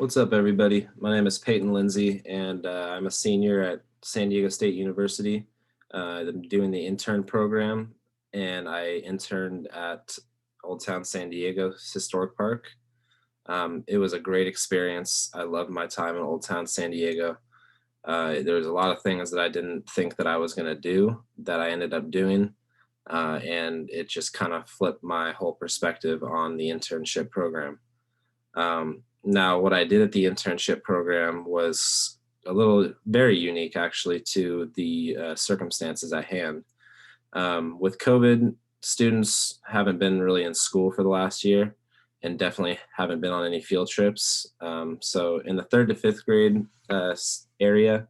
What's up, everybody? My name is Peyton Lindsay, and I'm a senior at San Diego State University. I'm doing the intern program, and I interned at Old Town San Diego Historic Park. It was a great experience. I loved my time in Old Town San Diego. There was a lot of things that I didn't think that I was going to do that I ended up doing, and it just kind of flipped my whole perspective on the internship program. Now, what I did at the internship program was a little very unique, actually, to the circumstances at hand. With COVID, students haven't been really in school for the last year and definitely haven't been on any field trips. So, in the third to fifth grade area,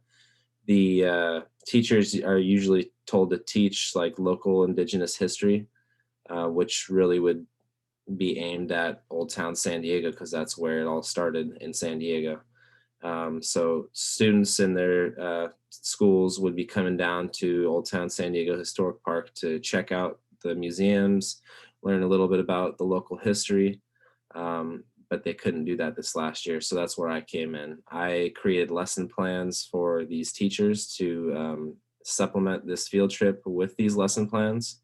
the teachers are usually told to teach like local indigenous history, which really would be aimed at Old Town San Diego because that's where it all started in San Diego. So students in their schools would be coming down to Old Town San Diego Historic Park to check out the museums, learn a little bit about the local history. But they couldn't do that this last year. So that's where I came in. I created lesson plans for these teachers to supplement this field trip with these lesson plans.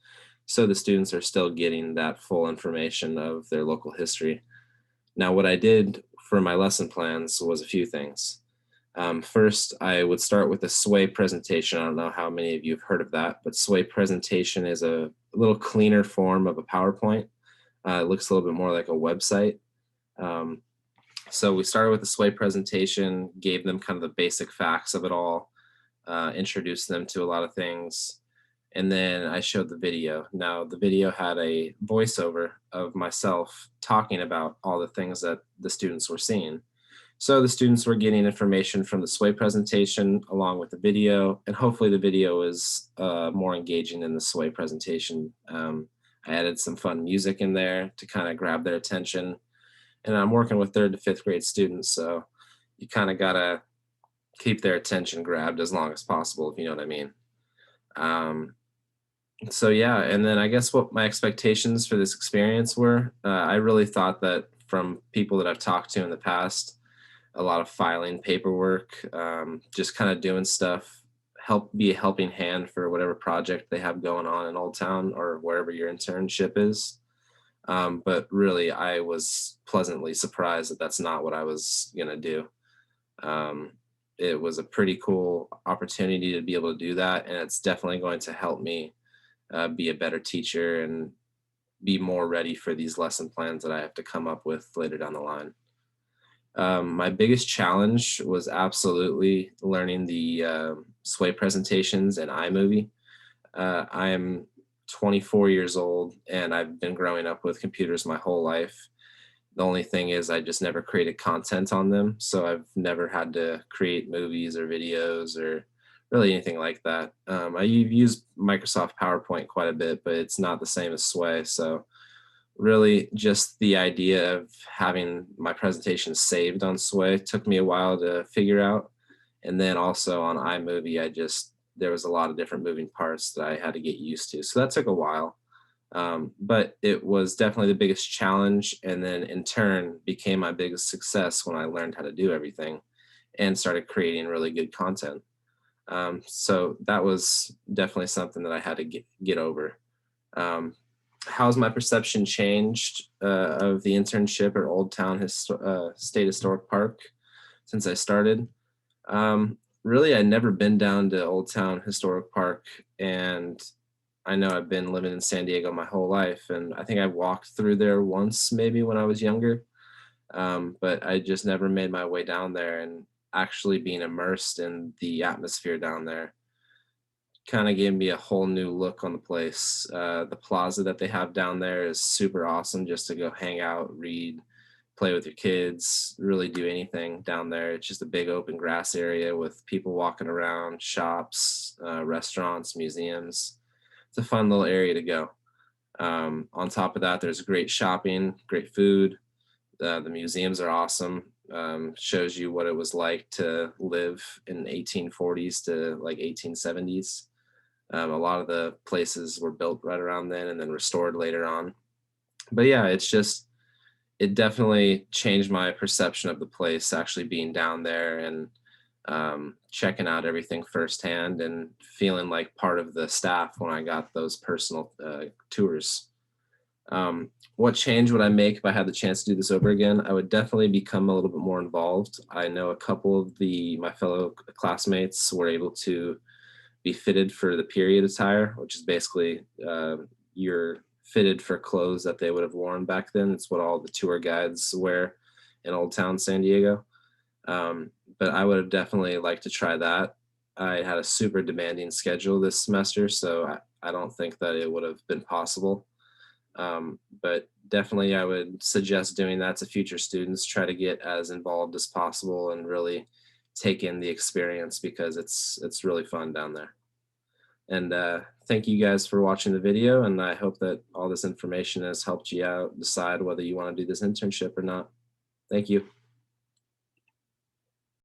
So the students are still getting that full information of their local history. Now, what I did for my lesson plans was a few things. First, I would start with a sway presentation. I don't know how many of you have heard of that, but sway presentation is a little cleaner form of a PowerPoint. It looks a little bit more like a website. Um, so we started with the sway presentation, gave them kind of the basic facts of it all, introduced them to a lot of things, and then I showed the video. Now, the video had a voiceover of myself talking about all the things that the students were seeing. So the students were getting information from the sway presentation along with the video, and hopefully the video is more engaging than the sway presentation. I added some fun music in there to kind of grab their attention. And I'm working with third to fifth grade students, so you kind of got to keep their attention grabbed as long as possible, if you know what I mean. Um, so yeah, and then I guess what my expectations for this experience were, I really thought that from people that I've talked to in the past, a lot of filing paperwork, just kind of doing stuff, help be a helping hand for whatever project they have going on in Old Town or wherever your internship is. But really, I was pleasantly surprised that that's not what I was gonna do. Um, it was a pretty cool opportunity to be able to do that, and it's definitely going to help me be a better teacher and be more ready for these lesson plans that I have to come up with later down the line. My biggest challenge was absolutely learning the sway presentations in iMovie. I'm 24 years old and I've been growing up with computers my whole life. The only thing is, I just never created content on them. So I've never had to create movies or videos or really anything like that. I use Microsoft PowerPoint quite a bit, but it's not the same as Sway. So really just the idea of having my presentation saved on Sway took me a while to figure out. And then also on iMovie, there was a lot of different moving parts that I had to get used to. So that took a while. But it was definitely the biggest challenge. And then in turn became my biggest success when I learned how to do everything and started creating really good content. So that was definitely something that I had to get over. Um, how's my perception changed of the internship at Old Town State Historic Park since I started? Really, I'd never been down to Old Town Historic Park, and I know I've been living in San Diego my whole life, and I think I walked through there once, maybe when I was younger, but I just never made my way down there. And actually being immersed in the atmosphere down there kind of gave me a whole new look on the place. The plaza that they have down there is super awesome just to go hang out, read, play with your kids, really do anything down there. It's just a big open grass area with people walking around, shops, restaurants, museums. It's a fun little area to go. On top of that, there's great shopping, great food. The museums are awesome. Shows you what it was like to live in 1840s to like 1870s. A lot of the places were built right around then and then restored later on. But yeah, it's just it definitely changed my perception of the place, actually being down there and checking out everything firsthand and feeling like part of the staff when I got those personal tours. What change would I make if I had the chance to do this over again? I would definitely become a little bit more involved. I know a couple of my fellow classmates were able to be fitted for the period attire, which is basically you're fitted for clothes that they would have worn back then. It's what all the tour guides wear in Old Town San Diego. Um, but I would have definitely liked to try that. I had a super demanding schedule this semester, so I don't think that it would have been possible. But definitely, I would suggest doing that to future students. Try to get as involved as possible and really take in the experience because it's really fun down there. And thank you guys for watching the video, and I hope that all this information has helped you out decide whether you want to do this internship or not. Thank you.